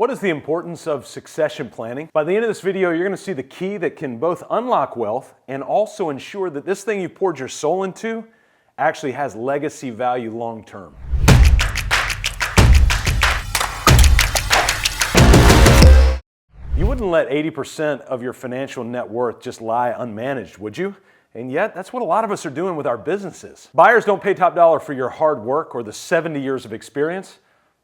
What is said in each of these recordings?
What is the importance of succession planning? By the end of this video, you're going to see the key that can both unlock wealth and also ensure that this thing you poured your soul into actually has legacy value long term. You wouldn't let 80% of your financial net worth just lie unmanaged, would you? And yet, that's what a lot of us are doing with our businesses. Buyers don't pay top dollar for your hard work or the 70 years of experience.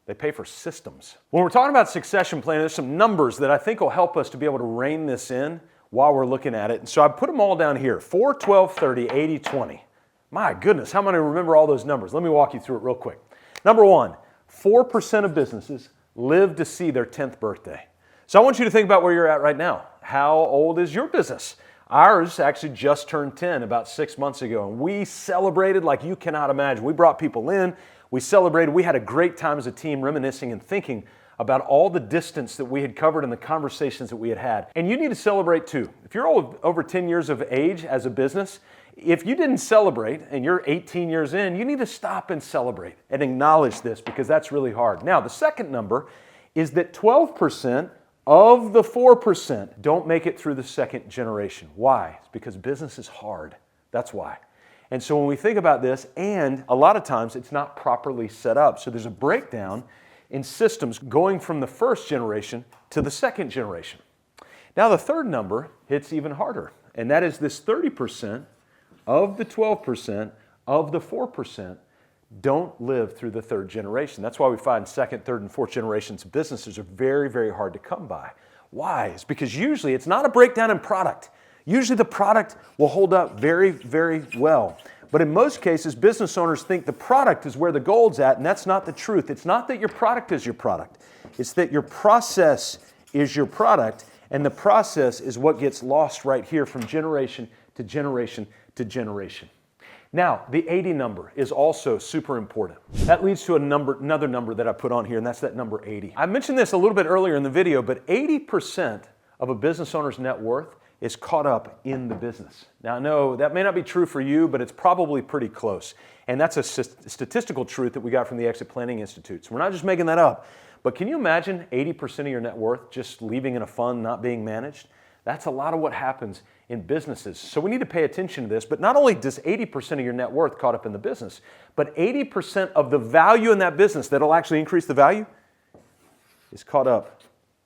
They pay for systems. When we're talking about succession planning, there's some numbers that I think will help us to be able to rein this in while we're looking at it. And so I put them all down here, 4, 12, 30, 80, 20. My goodness, how many remember all those numbers? Let me walk you through it real quick. Number one, 4% of businesses live to see their 10th birthday. So I want you to think about where you're at right now. How old is your business? Ours actually just turned 10 about 6 months ago, and we celebrated like you cannot imagine. We brought people in, we celebrated, we had a great time as a team reminiscing and thinking about all the distance that we had covered and the conversations that we had had. And you need to celebrate too. If you're over 10 years of age as a business, if you didn't celebrate and you're 18 years in, you need to stop and celebrate and acknowledge this because that's really hard. Now, the second number is that 12% of the 4% don't make it through the second generation. Why? It's because business is hard. That's why. And so when we think about this, and a lot of times it's not properly set up. So there's a breakdown in systems going from the first generation to the second generation. Now the third number hits even harder, and that is this 30% of the 12% of the 4% don't live through the third generation. That's why we find second, third, and fourth generations of businesses are very, very hard to come by. Why? It's because usually it's not a breakdown in product. Usually the product will hold up very, very well. But in most cases, business owners think the product is where the gold's at, and that's not the truth. It's not that your product is your product. It's that your process is your product, and the process is what gets lost right here from generation to generation to generation. Now, the 80 number is also super important. That leads to another number that I put on here, and that's that number 80. I mentioned this a little bit earlier in the video, but 80% of a business owner's net worth is caught up in the business. Now, I know that may not be true for you, but it's probably pretty close. And that's a statistical truth that we got from the Exit Planning Institute. So we're not just making that up. But can you imagine 80% of your net worth just leaving in a fund, not being managed? That's a lot of what happens in businesses. So we need to pay attention to this. But not only does 80% of your net worth caught up in the business, but 80% of the value in that business that'll actually increase the value is caught up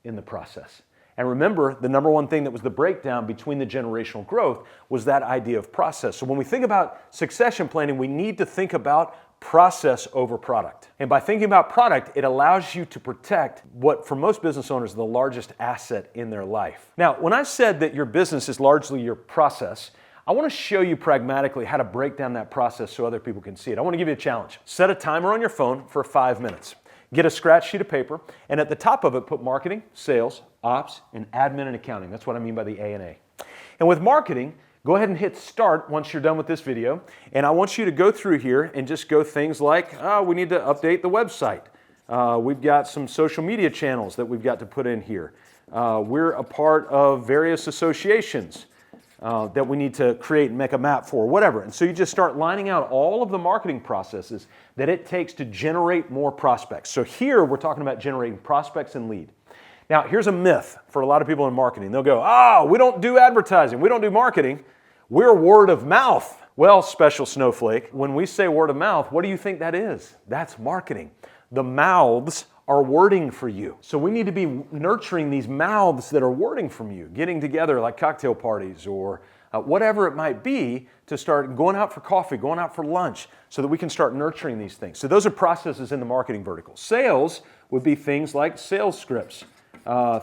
in the process. And remember, the number one thing that was the breakdown between the generational growth was that idea of process. So when we think about succession planning, we need to think about process over product. And by thinking about product, it allows you to protect what, for most business owners, is the largest asset in their life. Now, when I said that your business is largely your process, I want to show you pragmatically how to break down that process so other people can see it. I want to give you a challenge. Set a timer on your phone for 5 minutes. Get a scratch sheet of paper, and at the top of it, put marketing, sales, ops, and admin and accounting. That's what I mean by the A&A. And with marketing, go ahead and hit start once you're done with this video. And I want you to go through here and just go things like, we need to update the website. We've got some social media channels that we've got to put in here. We're a part of various associations that we need to create and make a map for, whatever. And so you just start lining out all of the marketing processes that it takes to generate more prospects. So here we're talking about generating prospects and lead. Now, here's a myth for a lot of people in marketing. They'll go, we don't do advertising, we don't do marketing, we're word of mouth. Well, special snowflake, when we say word of mouth, what do you think that is? That's marketing. The mouths are wording for you. So we need to be nurturing these mouths that are wording from you, getting together like cocktail parties or whatever it might be to start going out for coffee, going out for lunch so that we can start nurturing these things. So those are processes in the marketing vertical. Sales would be things like sales scripts,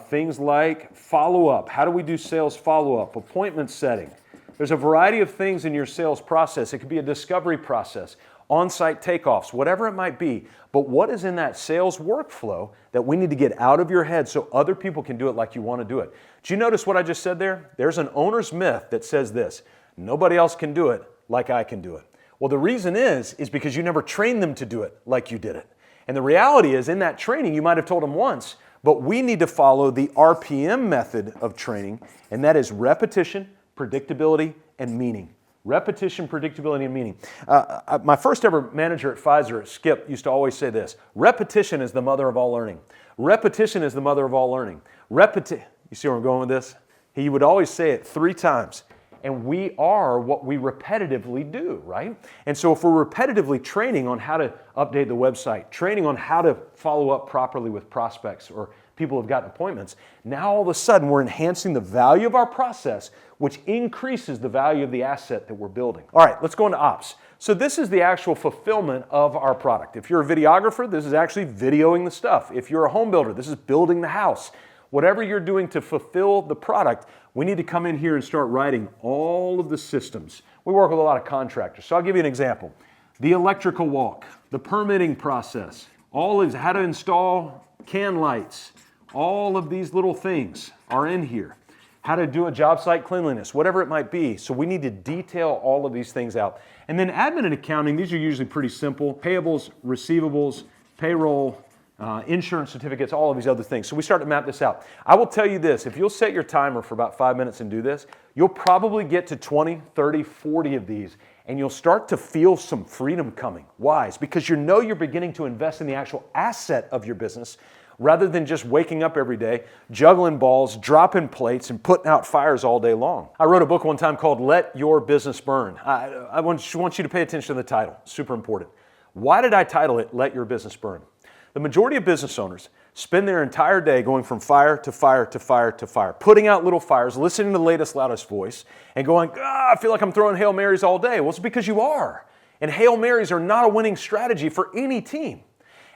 things like follow-up. How do we do sales follow-up? Appointment setting. There's a variety of things in your sales process. It could be a discovery process, on-site takeoffs, whatever it might be. But what is in that sales workflow that we need to get out of your head so other people can do it like you want to do it? Do you notice what I just said there? There's an owner's myth that says this: nobody else can do it like I can do it. Well, the reason is because you never trained them to do it like you did it. And the reality is, in that training, you might have told them once, but we need to follow the RPM method of training, and that is repetition, predictability, and meaning. Repetition, predictability, and meaning. My first ever manager at Pfizer, Skip, used to always say this: repetition is the mother of all learning. Repetition is the mother of all learning. You see where I'm going with this? He would always say it 3 times. And we are what we repetitively do, right? And so if we're repetitively training on how to update the website, training on how to follow up properly with prospects or people who have gotten appointments, now all of a sudden we're enhancing the value of our process, which increases the value of the asset that we're building. All right, let's go into ops. So this is the actual fulfillment of our product. If you're a videographer, this is actually videoing the stuff. If you're a home builder, this is building the house. Whatever you're doing to fulfill the product, we need to come in here and start writing all of the systems. We work with a lot of contractors. So I'll give you an example. The electrical walk, the permitting process, all of how to install can lights, all of these little things are in here. How to do a job site cleanliness, whatever it might be. So we need to detail all of these things out. And then admin and accounting, these are usually pretty simple. Payables, receivables, payroll, insurance certificates, all of these other things. So we start to map this out. I will tell you this, if you'll set your timer for about 5 minutes and do this, you'll probably get to 20, 30, 40 of these, and you'll start to feel some freedom coming. Why? It's because you know you're beginning to invest in the actual asset of your business rather than just waking up every day, juggling balls, dropping plates, and putting out fires all day long. I wrote a book one time called Let Your Business Burn. I want you to pay attention to the title. Super important. Why did I title it Let Your Business Burn? The majority of business owners spend their entire day going from fire to fire to fire to fire, putting out little fires, listening to the latest, loudest voice, and going, I feel like I'm throwing Hail Marys all day. Well, it's because you are. And Hail Marys are not a winning strategy for any team.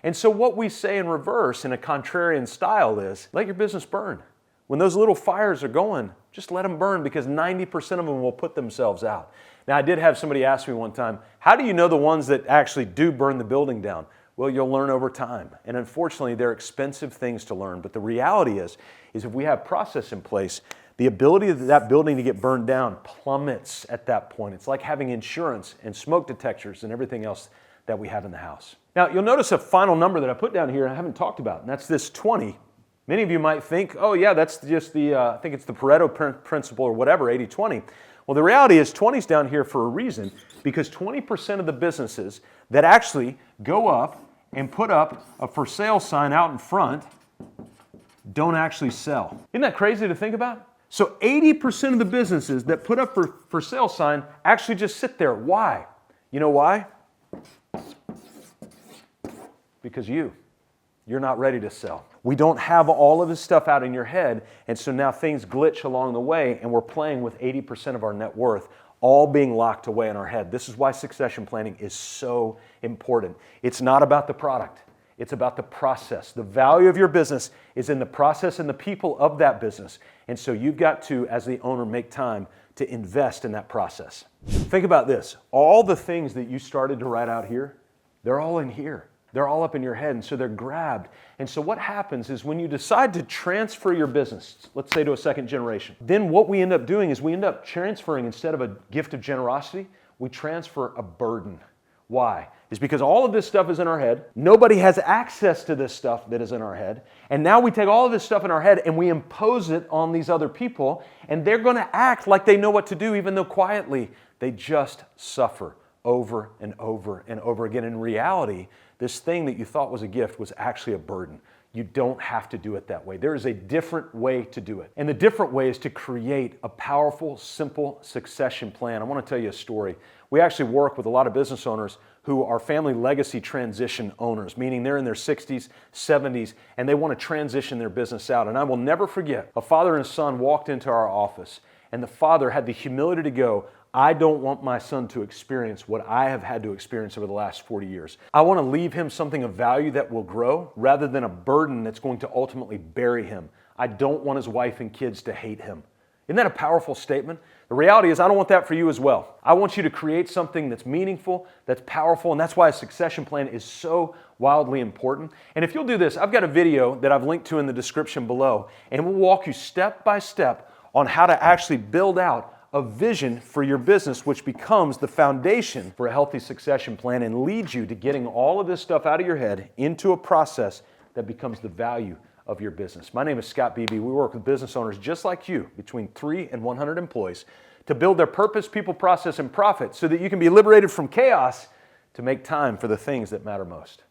And so what we say in reverse in a contrarian style is, let your business burn. When those little fires are going, just let them burn because 90% of them will put themselves out. Now, I did have somebody ask me one time, how do you know the ones that actually do burn the building down? Well, you'll learn over time. And unfortunately, they're expensive things to learn. But the reality is if we have process in place, the ability of that building to get burned down plummets at that point. It's like having insurance and smoke detectors and everything else that we have in the house. Now, you'll notice a final number that I put down here I haven't talked about, and that's this 20. Many of you might think, oh yeah, that's just I think it's the Pareto principle or whatever, 80-20. Well, the reality is 20's down here for a reason, because 20% of the businesses that actually go up and put up a for sale sign out in front don't actually sell. Isn't that crazy to think about? So 80% of the businesses that put up for sale sign actually just sit there. Why? You know why? Because you're not ready to sell. We don't have all of this stuff out in your head, and so now things glitch along the way, and we're playing with 80% of our net worth all being locked away in our head. This is why succession planning is so important. It's not about the product. It's about the process. The value of your business is in the process and the people of that business. And so you've got to, as the owner, make time to invest in that process. Think about this. All the things that you started to write out here, they're all in here. They're all up in your head, and so they're grabbed. And so what happens is when you decide to transfer your business, let's say to a second generation, then what we end up doing is we end up transferring, instead of a gift of generosity, we transfer a burden. Why? It's because all of this stuff is in our head. Nobody has access to this stuff that is in our head. And now we take all of this stuff in our head and we impose it on these other people, and they're going to act like they know what to do, even though quietly they just suffer over and over and over again. In reality, this thing that you thought was a gift was actually a burden. You don't have to do it that way. There is a different way to do it. And the different way is to create a powerful, simple succession plan. I want to tell you a story. We actually work with a lot of business owners who are family legacy transition owners, meaning they're in their 60s, 70s, and they want to transition their business out. And I will never forget, a father and son walked into our office, and the father had the humility to go, I don't want my son to experience what I have had to experience over the last 40 years. I want to leave him something of value that will grow rather than a burden that's going to ultimately bury him. I don't want his wife and kids to hate him. Isn't that a powerful statement? The reality is I don't want that for you as well. I want you to create something that's meaningful, that's powerful, and that's why a succession plan is so wildly important. And if you'll do this, I've got a video that I've linked to in the description below, and we'll walk you step by step on how to actually build out a vision for your business, which becomes the foundation for a healthy succession plan and leads you to getting all of this stuff out of your head into a process that becomes the value of your business. My name is Scott Beebe. We work with business owners just like you, between 3 and 100 employees, to build their purpose, people, process, and profit so that you can be liberated from chaos to make time for the things that matter most.